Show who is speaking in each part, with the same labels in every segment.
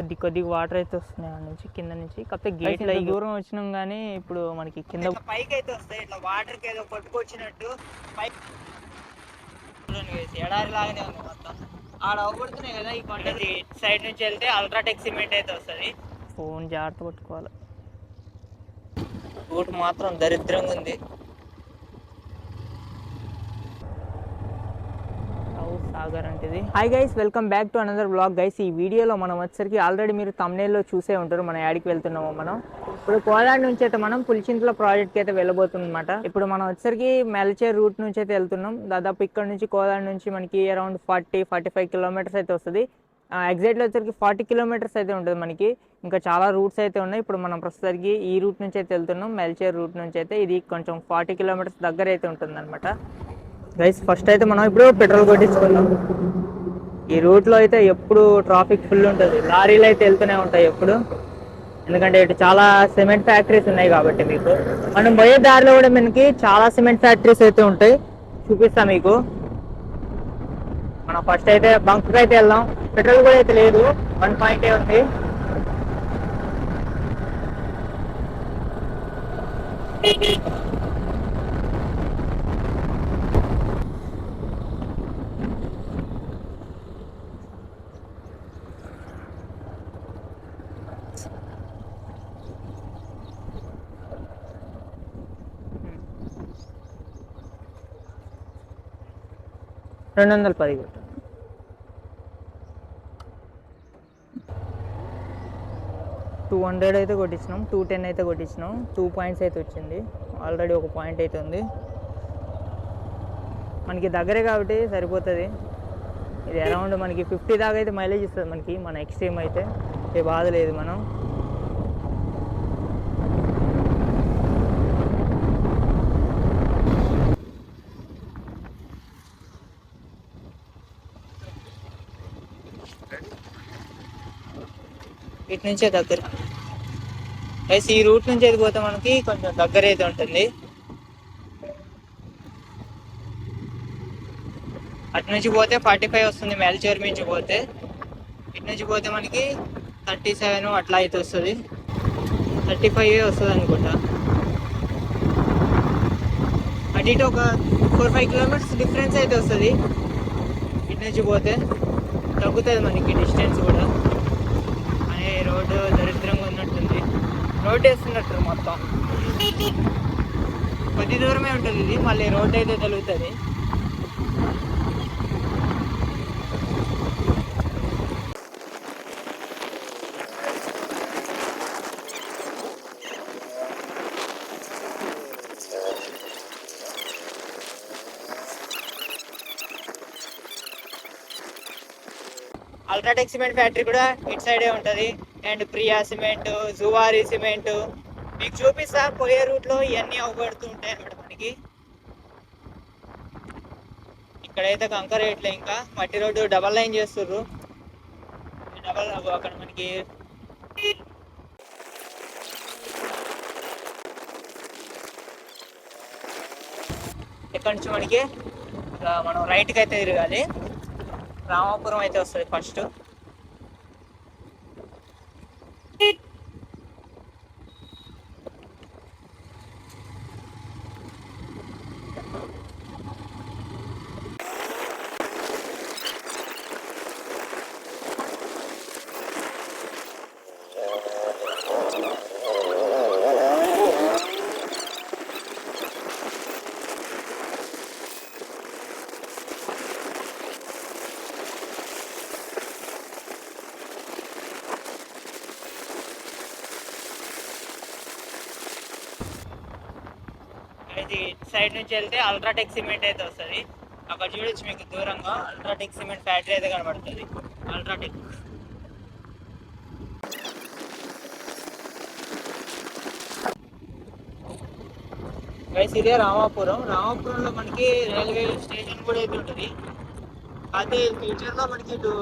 Speaker 1: కొద్దిగా వాటర్ అయితే వస్తున్నాయి ఆ నుంచి కింద నుంచి. కాకపోతే గేట్లో దూరం వచ్చినాం కానీ ఇప్పుడు మనకి కింద
Speaker 2: పైకి అయితే వస్తాయి. ఇట్లా వాటర్కి ఏదో కొట్టుకొచ్చినట్టు పైకి ఎడారి లాగానే ఉంది మొత్తం. ఆడ అవ్వబడుతున్నాయి కదా ఈ కొండ సైడ్ నుంచి వెళ్తే అల్ట్రాటెక్ సిమెంట్ అయితే వస్తుంది.
Speaker 1: ఫోన్ జాగ్రత్త పట్టుకోవాలి.
Speaker 2: రూట్ మాత్రం దరిద్రంగా ఉంది.
Speaker 1: సాగర్ అంటే hi guys, welcome back to another blog guys. ఈ వీడియోలో మనం వచ్చేసరికి ఆల్రెడీ మీరు తమ్నేల్లో చూసే ఉంటారు మనం యాడికి వెళ్తున్నామో. మనం ఇప్పుడు కోలాడ్ నుంచి అయితే మనం పులిచింతల ప్రాజెక్ట్కి అయితే వెళ్ళబోతుందన్నమాట. ఇప్పుడు మనం వచ్చేసరికి మెల్చేర్ రూట్ నుంచి అయితే వెళ్తున్నాం. దాదాపు ఇక్కడ నుంచి కోలాడ్ నుంచి మనకి అరౌండ్ 40-45 కిలోమీటర్స్ అయితే వస్తుంది. ఎగ్జాక్ట్లీ వచ్చేసరికి 40 కిలోమీటర్స్ అయితే ఉంటుంది మనకి. ఇంకా చాలా రూట్స్ అయితే ఉన్నాయి. ఇప్పుడు మనం ప్రస్తుతానికి ఈ రూట్ నుంచి అయితే వెళ్తున్నాం, మెల్చేర్ రూట్ నుంచి అయితే. ఇది కొంచెం 40 కిలోమీటర్స్ దగ్గర అయితే ఉంటుంది అనమాట గైస్. ఫస్ట్ అయితే మనం ఇప్పుడు పెట్రోల్ కొట్టించుకుందాం. ఈ రూట్లో అయితే ఎప్పుడు ట్రాఫిక్ ఫుల్ ఉంటుంది, లారీలు అయితే వెళ్తూనే ఉంటాయి ఎప్పుడు. ఎందుకంటే ఇటు చాలా సిమెంట్ ఫ్యాక్టరీస్ ఉన్నాయి కాబట్టి మీకు. మనం పోయే దారిలో కూడా మనకి చాలా సిమెంట్ ఫ్యాక్టరీస్ అయితే ఉంటాయి, చూపిస్తాం మీకు. మనం ఫస్ట్ అయితే బంక్కి అయితే వెళ్దాం. పెట్రోల్ కూడా అయితే లేదు, 1 పాయింటే ఉంది. $210 కొట్టు. 200 అయితే కొట్టించినాం, 210 అయితే కొట్టించినాం. 2 పాయింట్స్ అయితే వచ్చింది. ఆల్రెడీ 1 పాయింట్ అయితే ఉంది. మనకి దగ్గరే కాబట్టి సరిపోతుంది. ఇది అరౌండ్ మనకి 50 దాకా అయితే మైలేజ్ ఇస్తుంది మనకి. మన ఎక్స్ట్రీమ్ అయితే ఏ బాధ లేదు. మనం
Speaker 2: ఇటు నుంచే దగ్గర. ఈ రూట్ నుంచి అయితే పోతే మనకి కొంచెం దగ్గర అయితే ఉంటుంది. అటు నుంచి పోతే 45 వస్తుంది మెల్చేర్ నుంచి పోతే. ఇటు నుంచి పోతే మనకి 37 అట్లా అయితే వస్తుంది, 35 వస్తుంది అనుకుంటా. అటు ఇటు ఒక 4-5 కిలోమీటర్స్ డిఫరెన్స్ అయితే వస్తుంది. ఇటు నుంచి పోతే తగ్గుతుంది మనకి డిస్టెన్స్ కూడా. అనే రోడ్డు దరిద్రంగా ఉన్నట్టుంది. రోడ్డు వేస్తున్నట్టు మొత్తం కొద్ది దూరమే ఉంటుంది ఇది, మళ్ళీ రోడ్డు అయితే తగులుతుంది. అల్ట్రాటెక్ సిమెంట్ ఫ్యాక్టరీ కూడా ఇటు సైడే ఉంటుంది. And Priya cement, Zuari cement మీకు చూపిస్తా. పోయే రూట్లో ఇవన్నీ అవబడుతూ ఉంటాయి అన్నమాట మనకి. ఇక్కడైతే కంకర రేట్లే, ఇంకా మట్టి రోడ్డు డబల్ లైన్ చేస్తుర్రు. డబల్ అక్కడ మనకి ఇక్కడ నుంచి మనకి మనం రైట్కి అయితే తిరగాలి. రామాపురం అయితే వస్తుంది ఫస్ట్. ఇది సైడ్ నుంచి వెళ్తే అల్ట్రాటెక్ సిమెంట్ అయితే వస్తుంది. అక్కడ చూడొచ్చు మీకు దూరంగా అల్ట్రాటెక్ సిమెంట్ ఫ్యాక్టరీ అయితే కనబడుతుంది. అల్ట్రాటెక్ ఇదే రామాపురం. రామాపురంలో మనకి రైల్వే స్టేషన్ కూడా అయితే ఉంటుంది. అదే ఫ్యూచర్లో మనకి ఇటు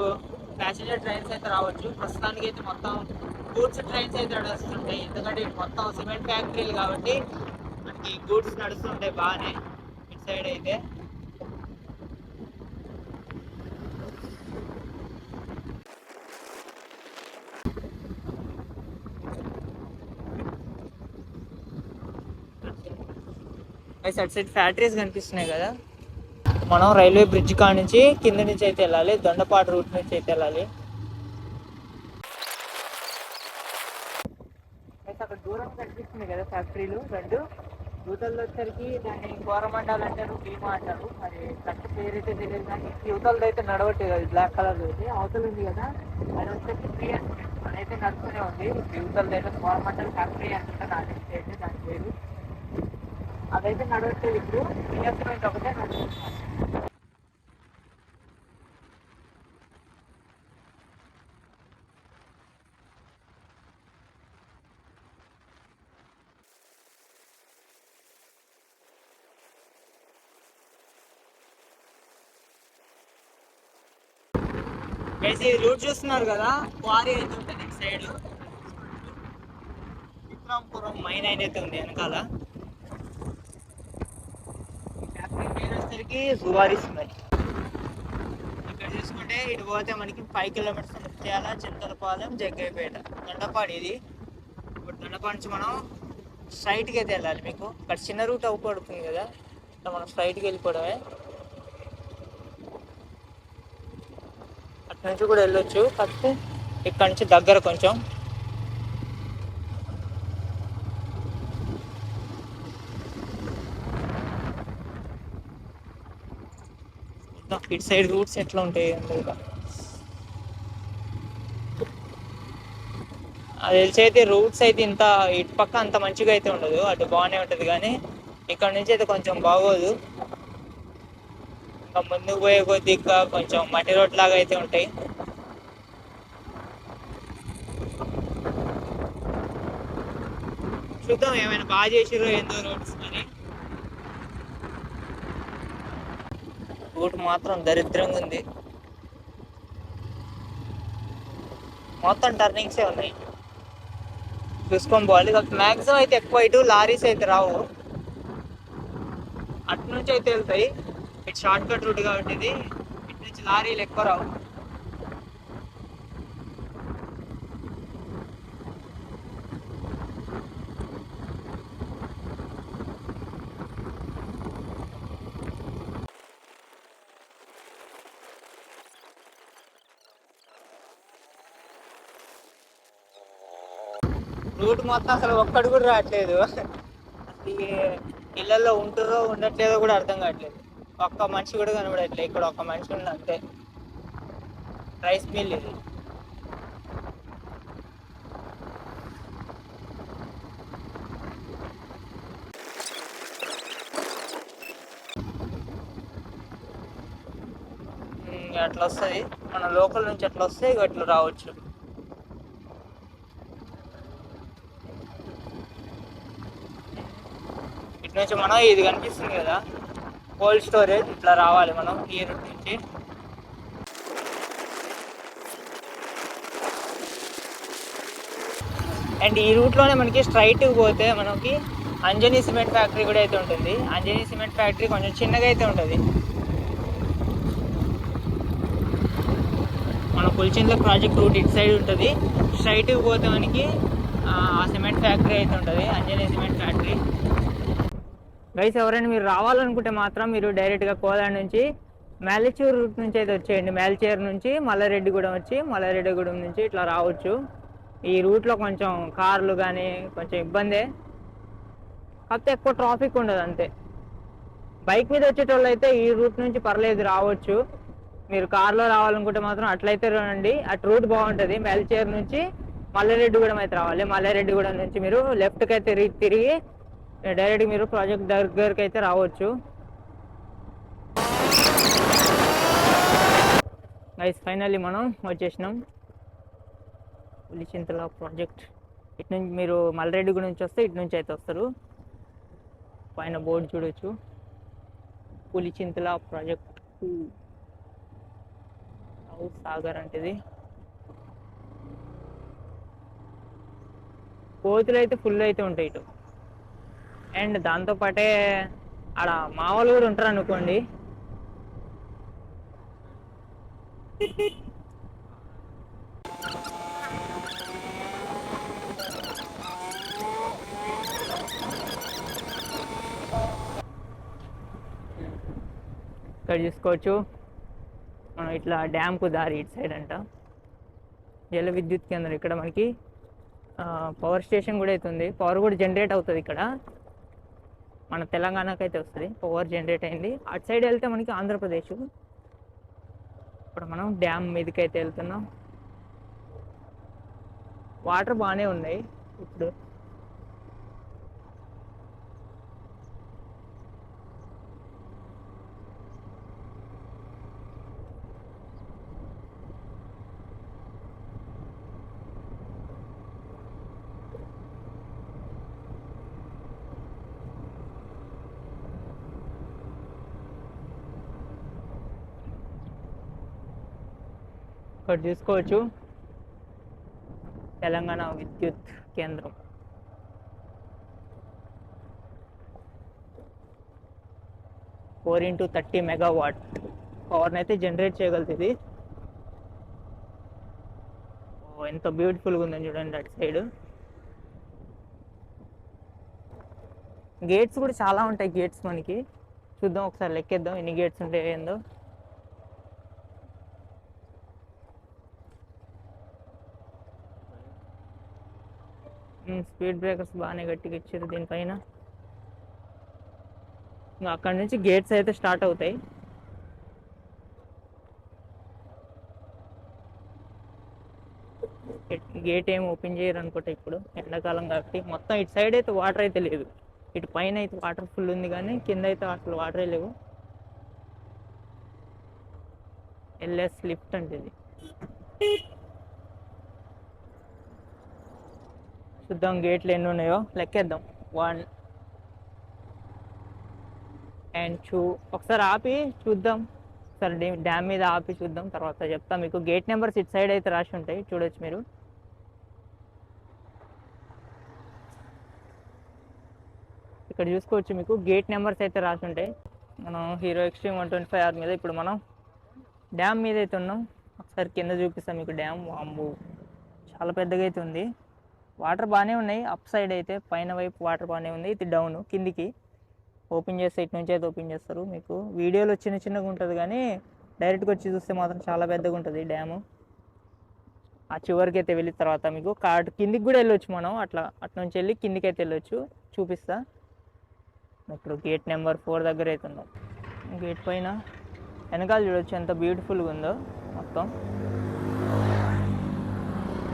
Speaker 2: ప్యాసింజర్ ట్రైన్స్ అయితే రావచ్చు. ప్రస్తుతానికి అయితే మొత్తం గూడ్స్ ట్రైన్స్ అయితే నడుస్తుంటాయి. ఎందుకంటే ఇటు మొత్తం సిమెంట్ ఫ్యాక్టరీలు కాబట్టి మనకి గూడ్స్ నడుస్తుంటాయి బాగానే ఇటు సైడ్ అయితే. అటు సైడ్ ఫ్యాక్టరీస్ కనిపిస్తున్నాయి కదా. మనం రైల్వే బ్రిడ్జ్ కాడ నుంచి కింద నుంచి అయితే వెళ్ళాలి, దొండపాడు రూట్ నుంచి అయితే వెళ్ళాలి. అయితే అక్కడ దూరం కనిపిస్తుంది కదా ఫ్యాక్టరీలు రెండు. యువతలు వచ్చరికి దాన్ని కోరమండల్ అంటారు, భీమా అంటారు. మరి కరెక్ట్ పేరు అయితే తెలియదు, కానీ యువతలది అయితే నడవట్లేదు. అది బ్లాక్ కలర్ అయితే అవతల ఉంది కదా, అది వచ్చేసి ఫ్రీ అదైతే నడుస్తూనే ఉంది. యువతలది అయితే కోరమండల్ ఫ్యాక్టరీ అంటుంటే నాకు అయితే దాని పేరు. అదైతే నడవట్లేదు ఇప్పుడు, రీఎస్మెంట్ ఒకటే నడుస్తుంది. రూట్ చూస్తున్నారు కదా, క్వారీ అయితే ఉంటుంది ఇటు సైడ్. విక్రమపురం మైన్ అయితే ఉంది వెనకాల. ఫ్యాక్టరీ పేరు వచ్చేసరికి జువారీ సిమెంట్. ఇక్కడ చూసుకుంటే ఇటు పోతే మనకి 5 కిలోమీటర్స్ ముత్యాల, చింతలపాలెం, జగ్గయ్యపేట, దొండపాడు ఇది. ఇప్పుడు దొండపాడు నుంచి మనం స్ట్రైట్కి అయితే వెళ్ళాలి. మీకు ఇక్కడ చిన్న రూట్ అవ్వబడుతుంది కదా, ఇట్లా మనం స్ట్రైట్కి వెళ్ళిపోవడమే. అటు నుంచి కూడా వెళ్ళొచ్చు, కాకపోతే ఇక్కడ నుంచి దగ్గర కొంచెం. ఇటు సైడ్ రూట్స్ ఎట్లా ఉంటాయి అందులో అది తెలిసి అయితే రూట్స్ అయితే ఇంత ఇటు పక్క అంత మంచిగా అయితే ఉండదు, అటు బాగానే ఉంటుంది. కానీ ఇక్కడ నుంచి అయితే కొంచెం బాగోదు. ఇంకా ముందుకు పోయే కొద్ది ఇంకా కొంచెం మట్టి రోడ్ లాగా అయితే ఉంటాయి. చూద్దాం ఏమైనా బాగా చేసిరో ఏందో రోడ్స్ మరి. రూట్ మాత్రం దరిద్రంగా ఉంది, మొత్తం టర్నింగ్సే ఉన్నాయి. చూసుకొని పోవాలి. మ్యాక్సిమం అయితే ఎక్కువ ఇటు లారీస్ అయితే రావు, అటు నుంచి అయితే వెళ్తాయి. ఇటు షార్ట్ కట్ రూట్ కాబట్టి ఇది, ఇటు నుంచి లారీలు ఎక్కువ రావు. రూట్ మొత్తం అసలు ఒక్కడు కూడా రావట్లేదు. అసలు ఇళ్ళల్లో ఉంటురో ఉండట్లేదో కూడా అర్థం కావట్లేదు. ఒక్క మనిషి కూడా కనబడట్లేదు. ఇక్కడ ఒక్క మనిషి ఉంది అంతే. రైస్ మిల్ ఇది. అట్లా వస్తుంది, మన లోకల్ నుంచి అట్లా వస్తే ఇక అట్లా రావచ్చు. ఇటు నుంచి మనం ఇది కనిపిస్తుంది కదా కోల్డ్ స్టోరేజ్, ఇట్లా రావాలి మనం ఈ రూట్ నుంచి. అండ్ ఈ రూట్లోనే మనకి స్ట్రైట్ పోతే మనకి అంజనీ సిమెంట్ ఫ్యాక్టరీ కూడా అయితే ఉంటుంది. అంజనీ సిమెంట్ ఫ్యాక్టరీ కొంచెం చిన్నగా అయితే ఉంటుంది. మన పులిచింతల ప్రాజెక్ట్ రూట్ ఇటు సైడ్ ఉంటుంది. స్ట్రైట్కి పోతే మనకి ఆ సిమెంట్ ఫ్యాక్టరీ అయితే ఉంటుంది, అంజనీ సిమెంట్ ఫ్యాక్టరీ. గైస్ ఎవరైనా మీరు రావాలనుకుంటే మాత్రం మీరు డైరెక్ట్గా కోలాడ్ నుంచి మేలచేరు రూట్ నుంచి అయితే వచ్చేయండి. మేలచేరు నుంచి మల్లారెడ్డిగూడెం వచ్చి మల్లారెడ్డిగూడెం నుంచి ఇట్లా రావచ్చు. ఈ రూట్లో కొంచెం కార్లు కానీ కొంచెం ఇబ్బందే, కాకపోతే ఎక్కువ ట్రాఫిక్ ఉండదు అంతే. బైక్ మీద వచ్చేటోళ్ళు అయితే ఈ రూట్ నుంచి పర్లేదు రావచ్చు. మీరు కార్లో రావాలనుకుంటే మాత్రం అట్లయితే రండి, అటు రూట్ బాగుంటుంది. మేలచేరు నుంచి మల్లారెడ్డిగూడెం అయితే రావాలి. మల్లారెడ్డిగూడెం నుంచి మీరు లెఫ్ట్కి అయితే తిరిగి డైరెక్ట్ మీరు ప్రాజెక్ట్ దగ్గరికి అయితే రావచ్చు. గైస్ ఫైనల్లీ మనం వచ్చేసినాం పులిచింతల ప్రాజెక్ట్. ఇటు నుంచి మీరు మల్లారెడ్డిగూడెం నుంచి వస్తే ఇటు నుంచి అయితే వస్తారు. పైన బోర్డు చూడొచ్చు, పులిచింతల ప్రాజెక్ట్ సాగర్ అంటే. కోతులు అయితే ఫుల్ అయితే ఉంటాయి ఇటు. అండ్ దాంతోపాటే ఆడ మా వాళ్ళు కూడా ఉంటారు అనుకోండి.
Speaker 1: ఇక్కడ చూసుకోవచ్చు మనం ఇట్లా డ్యామ్కు దారి ఇటు సైడ్ అంట. జల విద్యుత్ కేంద్రం ఇక్కడ మనకి పవర్ స్టేషన్ కూడా అవుతుంది. పవర్ కూడా జనరేట్ అవుతుంది ఇక్కడ. మన తెలంగాణకు అయితే వస్తుంది, పవర్ జనరేట్ అయింది. అటు సైడ్ వెళ్తే మనకి ఆంధ్రప్రదేశ్. ఇప్పుడు మనం డ్యామ్ మీదకి అయితే వెళ్తున్నాం. వాటర్ బాగానే ఉన్నాయి ఇప్పుడు. ఇక్కడ చూసుకోవచ్చు తెలంగాణ విద్యుత్ కేంద్రం. ఫోర్ ఇంటూ 30 మెగావాట్ పవర్ని అయితే జనరేట్ చేయగలుగుతుంది. ఎంత బ్యూటిఫుల్గా ఉందని చూడండి అటు సైడ్. గేట్స్ కూడా చాలా ఉంటాయి. గేట్స్ మనకి చూద్దాం ఒకసారి, లెక్కేద్దాం ఎన్ని గేట్స్ ఉంటాయి ఏందో. స్పీడ్ బ్రేకర్స్ బాగానే గట్టిగా ఇచ్చారు దీనిపైన. ఇంకా అక్కడ నుంచి గేట్స్ అయితే స్టార్ట్ అవుతాయి. గేట్ ఏం ఓపెన్ చేయరు అనుకుంటా ఇప్పుడు, ఎండాకాలం కాబట్టి. మొత్తం ఇటు సైడ్ అయితే వాటర్ అయితే లేదు. ఇటు పైన అయితే వాటర్ ఫుల్ ఉంది, కానీ కింద అయితే అసలు వాటరే లేవు. ఎల్ఎస్ లిఫ్ట్ అంటే ఇది. చూద్దాం గేట్లు ఎన్ని ఉన్నాయో లెక్కేద్దాం. 1 and 2. ఒకసారి ఆపి చూద్దాం, ఒకసారి డ్యామ్ మీద ఆపి చూద్దాం, తర్వాత చెప్తాం మీకు. గేట్ నెంబర్స్ ఇటు సైడ్ అయితే రాసి ఉంటాయి, చూడొచ్చు మీరు. ఇక్కడ చూసుకోవచ్చు మీకు గేట్ నెంబర్స్ అయితే రాసి ఉంటాయి. మనం హీరో ఎక్స్ట్రీమ్ 125R మీద ఇప్పుడు మనం డ్యామ్ మీద అయితే ఉన్నాం. ఒకసారి కింద చూపిస్తాం మీకు డ్యామ్. వాంబు చాలా పెద్దగా అయితే ఉంది. వాటర్ బాగానే ఉన్నాయి అప్ సైడ్ అయితే, పైన వైపు వాటర్ బాగానే ఉంది. ఇది డౌన్ కిందికి ఓపెన్ చేస్తే ఇటు నుంచి అయితే ఓపెన్ చేస్తారు. మీకు వీడియోలో చిన్న చిన్నగా ఉంటుంది, కానీ డైరెక్ట్గా వచ్చి చూస్తే మాత్రం చాలా పెద్దగా ఉంటుంది డ్యాము. ఆ చివరికి అయితే వెళ్ళిన తర్వాత మీకు కార్డు కిందికి కూడా వెళ్ళొచ్చు మనం. అటు నుంచి వెళ్ళి కిందికి అయితే వెళ్ళొచ్చు, చూపిస్తా. ఇప్పుడు గేట్ నెంబర్ 4 దగ్గర అయితే ఉన్నాం. గేట్ పైన వెనకాల చూడొచ్చు ఎంత బ్యూటిఫుల్గా ఉందో. మొత్తం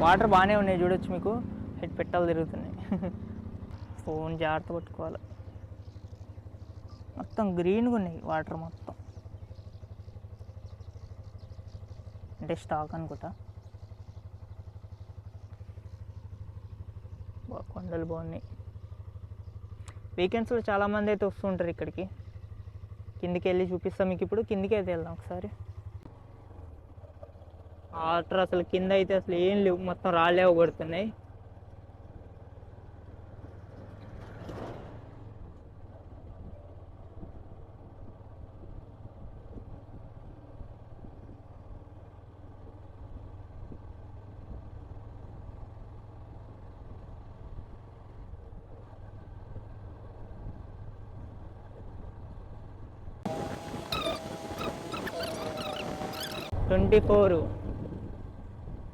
Speaker 1: వాటర్ బాగానే ఉన్నాయి చూడొచ్చు మీకు. హెడ్ పెట్టాలు తిరుగుతున్నాయి. ఫోన్ జాగ్రత్త పట్టుకోవాలి. మొత్తం గ్రీన్గా ఉన్నాయి వాటర్ మొత్తం, అంటే స్టాక్ అనుకుంటా. కొండలు బాగున్నాయి. వీకెండ్స్లో చాలామంది అయితే వస్తుంటారు ఇక్కడికి. కిందికి వెళ్ళి చూపిస్తాం మీకు ఇప్పుడు. కిందికి అయితే వెళ్దాం ఒకసారి. వాటర్ అసలు కింద అయితే అసలు ఏం లేవు, మొత్తం రాళ్ళే పడుతున్నాయి.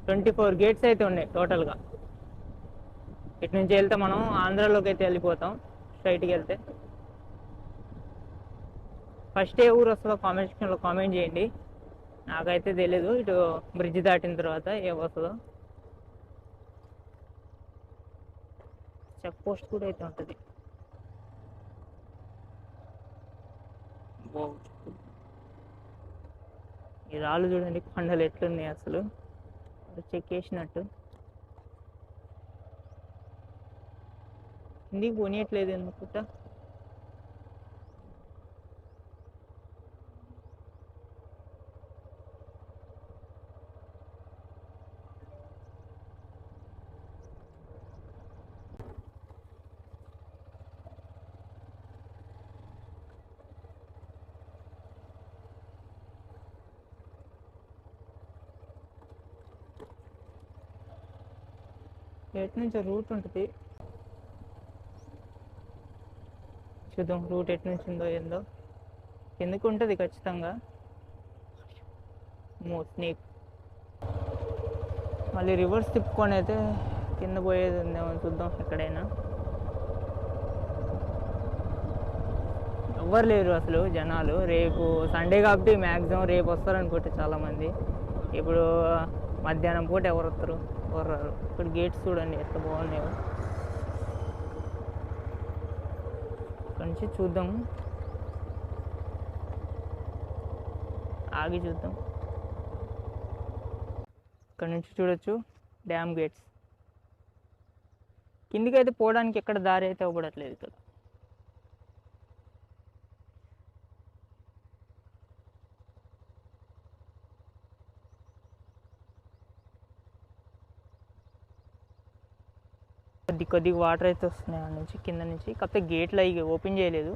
Speaker 1: ట్వంటీ ఫోర్ గేట్స్ అయితే ఉన్నాయి టోటల్గా. ఇటు నుంచి వెళ్తే మనం ఆంధ్రాలోకి అయితే వెళ్ళిపోతాం స్ట్రైట్కి వెళ్తే. ఫస్ట్ ఏ ఊరు వస్తుందో కామెంట్ సెక్షన్లో కామెంట్ చేయండి. నాకైతే తెలీదు ఇటు బ్రిడ్జ్ దాటిన తర్వాత ఏ వస్తుందో. చెక్ పోస్ట్ కూడా అయితే ఉంటుంది. ఈ రాళ్ళు చూడండి, కొండలు ఎట్లున్నాయి అసలు, చెక్ చేసినట్టు. ఇంటికి పోనీయట్లేదు ఎందుకుంటా. ఎటు నుంచి రూట్ ఉంటుంది చూద్దాం, రూట్ ఎటు నుంచి ఉందో ఏందో. కిందకు ఉంటుంది ఖచ్చితంగా. స్నేక్ మళ్ళీ రివర్స్ తిప్పుకొని అయితే కింద పోయేది ఉందేమో చూద్దాం ఎక్కడైనా. ఎవ్వరు లేరు అసలు జనాలు. రేపు సండే కాబట్టి మ్యాక్సిమం రేపు వస్తారనుకుంటే చాలామంది. ఇప్పుడు మధ్యాహ్నం పూట ఎవరు వస్తారు? ఎవరు రారు. ఇక్కడ గేట్స్ చూడండి ఎంత బాగున్నాయో. ఇక్కడ నుంచి చూద్దాం, ఆగి చూద్దాం. ఇక్కడ నుంచి చూడొచ్చు డ్యామ్ గేట్స్. కిందికి అయితే పోవడానికి ఎక్కడ దారి అయితే అవ్వబడట్లేదు ఇక్కడ. కొద్దిగా వాటర్ అయితే వస్తున్నాయి ఆ నుంచి కింద నుంచి. కాకపోతే గేట్లు అవి ఓపెన్ చేయలేదు,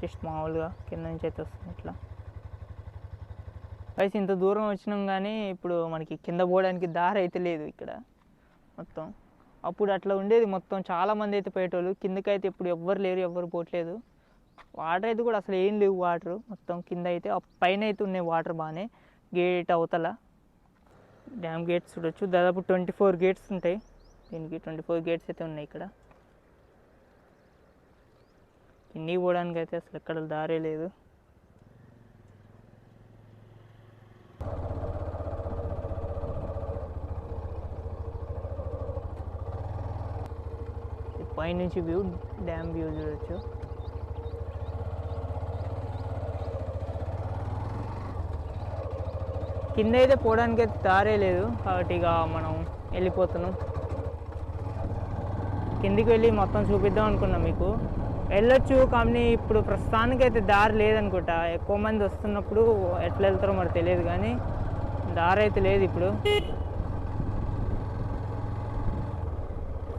Speaker 1: జస్ట్ మామూలుగా కింద నుంచి అయితే వస్తుంది ఇట్లా. అయితే ఇంత దూరం వచ్చినాం కానీ ఇప్పుడు మనకి కింద పోవడానికి దారి అయితే లేదు ఇక్కడ మొత్తం. అప్పుడు అట్లా ఉండేది మొత్తం, చాలామంది అయితే పోయేటోళ్ళు. కిందకైతే ఇప్పుడు ఎవ్వరు లేరు, ఎవ్వరు పోవట్లేదు. వాటర్ అయితే కూడా అసలు ఏం లేవు వాటర్ మొత్తం కింద అయితే. పైన అయితే ఉన్నాయి వాటర్ బాగానే. గేట్ అవతల డ్యామ్ గేట్స్ చూడొచ్చు. దాదాపు 24 గేట్స్ ఉంటాయి దీనికి. 24 గేట్స్ అయితే ఉన్నాయి ఇక్కడ. కిందికి పోవడానికి అయితే అసలు ఎక్కడ దారే లేదు. పైనుంచి వ్యూ, డ్యామ్ వ్యూ చూడొచ్చు. కింద అయితే పోవడానికి అయితే దారే లేదు కాబట్టి ఇక మనం వెళ్ళిపోతున్నాం. కిందికి వెళ్ళి మొత్తం చూపిద్దాం అనుకున్నాం మీకు. వెళ్ళొచ్చు కానీ ఇప్పుడు ప్రస్తుతానికి అయితే దారి లేదనుకుంటా. ఎక్కువ మంది వస్తున్నప్పుడు ఎట్లా వెళ్తారో మరి తెలియదు కానీ దారి అయితే లేదు ఇప్పుడు.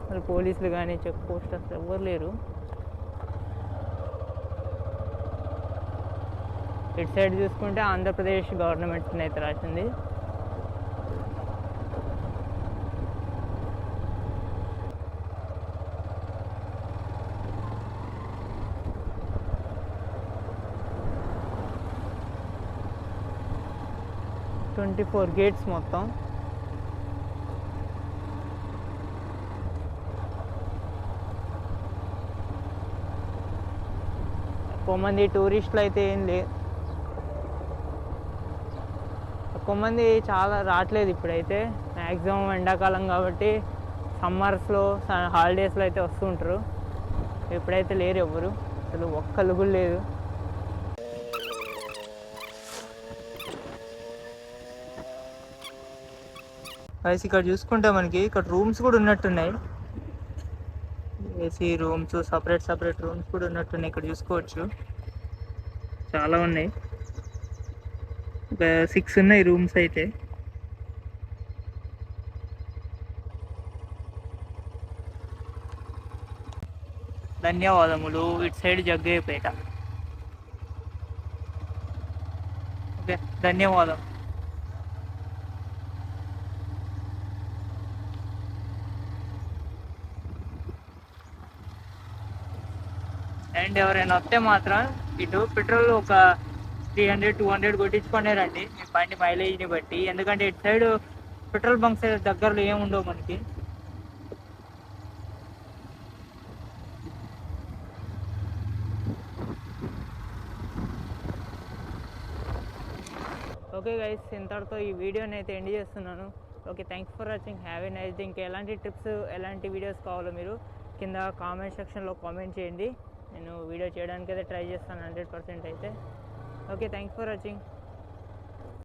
Speaker 1: అసలు పోలీసులు కానీ చెక్ పోస్ట్ అసలు ఎవ్వరు లేరు. ఇటు సైడ్ చూసుకుంటే ఆంధ్రప్రదేశ్ గవర్నమెంట్ అయితే రాసింది. 24 గేట్స్ మొత్తం. ఎక్కువ మంది టూరిస్టులు అయితే ఏం లేదు, ఎక్కువ మంది చాలా రావట్లేదు ఇప్పుడైతే. మ్యాక్సిమం ఎండాకాలం కాబట్టి సమ్మర్స్లో హాలిడేస్లో అయితే వస్తూ ఉంటారు. ఇప్పుడైతే లేరు ఎవ్వరు, అసలు ఒక్కళ్ళు కూడా లేదు. అయితే ఇక్కడ చూసుకుంటే మనకి ఇక్కడ రూమ్స్ కూడా ఉన్నట్టున్నాయి. ఏసీ రూమ్స్, సపరేట్ రూమ్స్ కూడా ఉన్నట్టున్నాయి ఇక్కడ చూసుకోవచ్చు. చాలా ఉన్నాయి, ఒక 6 ఉన్నాయి రూమ్స్ అయితే. ధన్యవాదములు. ఇటు సైడ్ జగ్గయ్యపేట. ఓకే, ధన్యవాదం. అండ్ ఎవరైనా వస్తే మాత్రం ఇటు పెట్రోల్ ఒక 300-200 కొట్టించుకునేరండి మీ బండి మైలేజ్ని బట్టి. ఎందుకంటే ఇటు సైడ్ పెట్రోల్ బంక్స్ దగ్గరలో ఏముండవు మనకి. ఓకే గైస్, ఇంతటితో ఈ వీడియోని అయితే ఎండ్ చేస్తున్నాను. Okay, thanks for watching. Have a nice day. ఇంకా ఎలాంటి టిప్స్, ఎలాంటి వీడియోస్ కావాలో మీరు కింద కామెంట్ సెక్షన్లో కామెంట్ చేయండి. నేను వీడియో చేయడానికి అయితే ట్రై చేస్తాను 100% అయితే. Okay, thanks for watching.